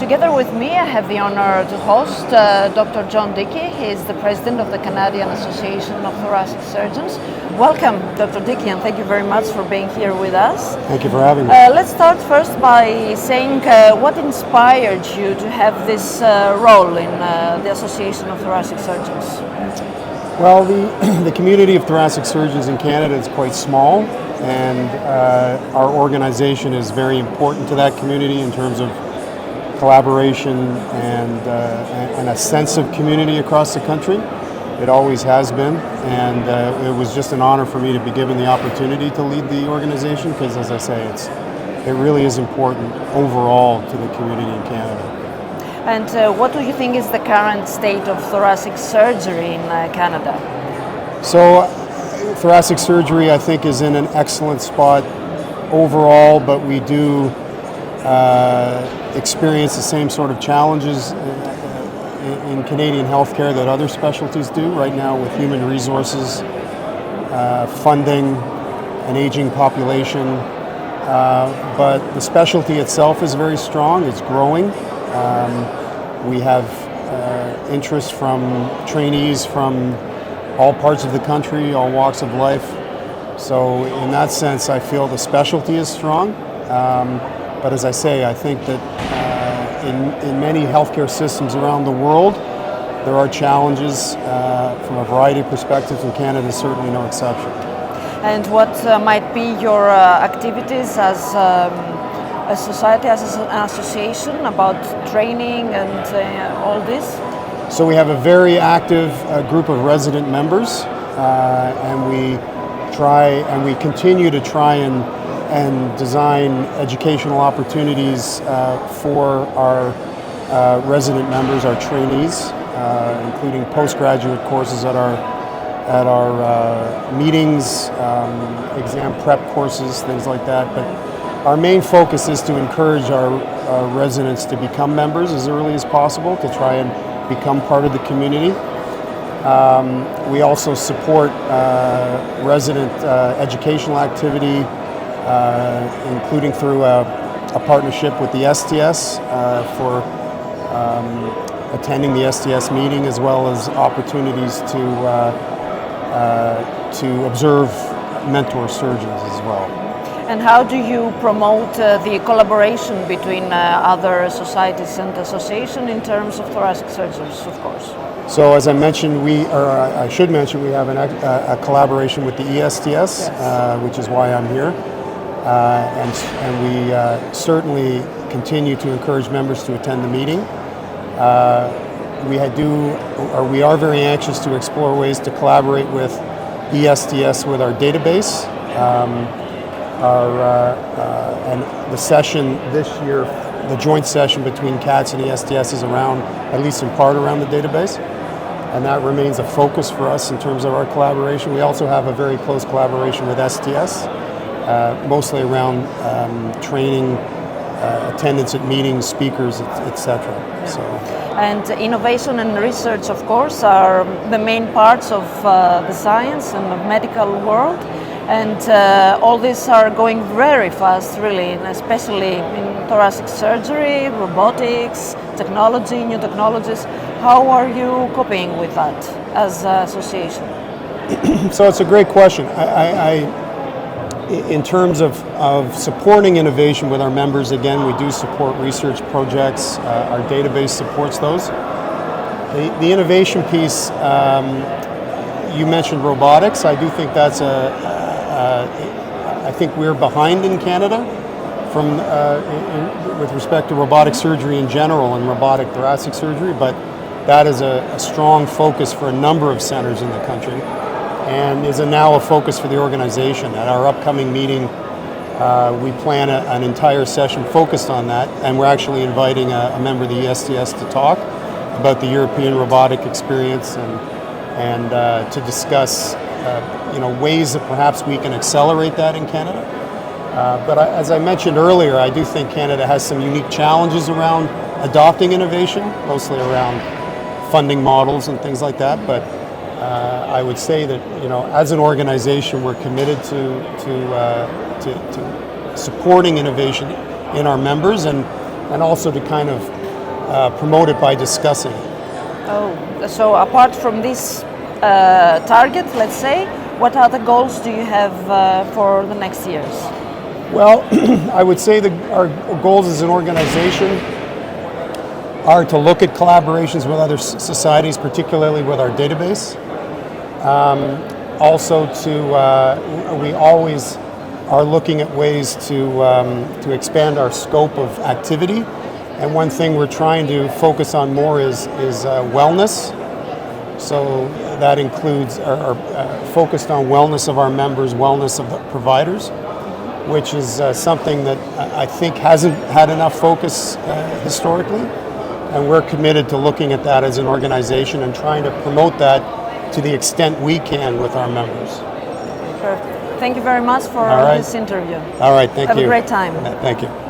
together with me, I have the honor to host Dr. John Dickie. He is the president of the Canadian Association of Thoracic Surgeons. Welcome, Dr. Dickie, and thank you very much for being here with us. Thank you for having me. Let's start first by saying what inspired you to have this role in the Association of Thoracic Surgeons? Well, the community of thoracic surgeons in Canada is quite small, and our organization is very important to that community in terms of collaboration and a sense of community across the country. It always has been, and it was just an honor for me to be given the opportunity to lead the organization because, as I say, it really is important overall to the community in Canada. And what do you think is the current state of thoracic surgery in Canada? So, thoracic surgery, I think, is in an excellent spot overall, but we do experience the same sort of challenges in Canadian healthcare that other specialties do right now with human resources, funding, an aging population. But the specialty itself is very strong, it's growing. We have interest from trainees from all parts of the country, all walks of life. So in that sense, I feel the specialty is strong. But as I say, I think that in many healthcare systems around the world, there are challenges from a variety of perspectives, and Canada is certainly no exception. And what might be your activities as a society, as an association, about training and all this? So we have a very active group of resident members, and we continue to try and design educational opportunities for our resident members, our trainees, including postgraduate courses at our meetings, exam prep courses, things like that. But our main focus is to encourage our residents to become members as early as possible, to try and become part of the community. We also support resident educational activity, including through a partnership with the STS for attending the STS meeting, as well as opportunities to observe mentor surgeons as well. And how do you promote the collaboration between other societies and associations in terms of thoracic surgeons, of course? So as I mentioned, I should mention, we have a collaboration with the ESTS, yes. Which is why I'm here. And we certainly continue to encourage members to attend the meeting. We are very anxious to explore ways to collaborate with ESTS with our database. And the session this year, the joint session between CATS and ESTS is around, at least in part, around the database. And that remains a focus for us in terms of our collaboration. We also have a very close collaboration with STS, mostly around training, attendance at meetings, speakers, etc. So. And innovation and research, of course, are the main parts of the science and the medical world. And all these are going very fast, really, and especially in thoracic surgery, robotics, technology, new technologies. How are you coping with that as an association? So it's a great question. In terms of supporting innovation with our members, again, we do support research projects. Our database supports those. The innovation piece, you mentioned robotics. I do think that's I think we're behind in Canada with respect to robotic surgery in general and robotic thoracic surgery, but that is a strong focus for a number of centers in the country and is now a focus for the organization. At our upcoming meeting, we plan an entire session focused on that, and we're actually inviting a member of the ESTS to talk about the European robotic experience and to discuss ways that perhaps we can accelerate that in Canada. But as I mentioned earlier, I do think Canada has some unique challenges around adopting innovation, mostly around funding models and things like that. But I would say that as an organization, we're committed to supporting innovation in our members and also to kind of promote it by discussing it. Oh, so apart from this target, let's say, what other goals do you have for the next years? Well, I would say that our goals as an organization are to look at collaborations with other societies, particularly with our database. Also we always are looking at ways to expand our scope of activity. And one thing we're trying to focus on more is wellness. So that includes our focused on wellness of our members, wellness of the providers, which is something that I think hasn't had enough focus historically. And we're committed to looking at that as an organization and trying to promote that to the extent we can with our members. Perfect. Thank you very much for this interview. All right, thank you. Have a great time. Thank you.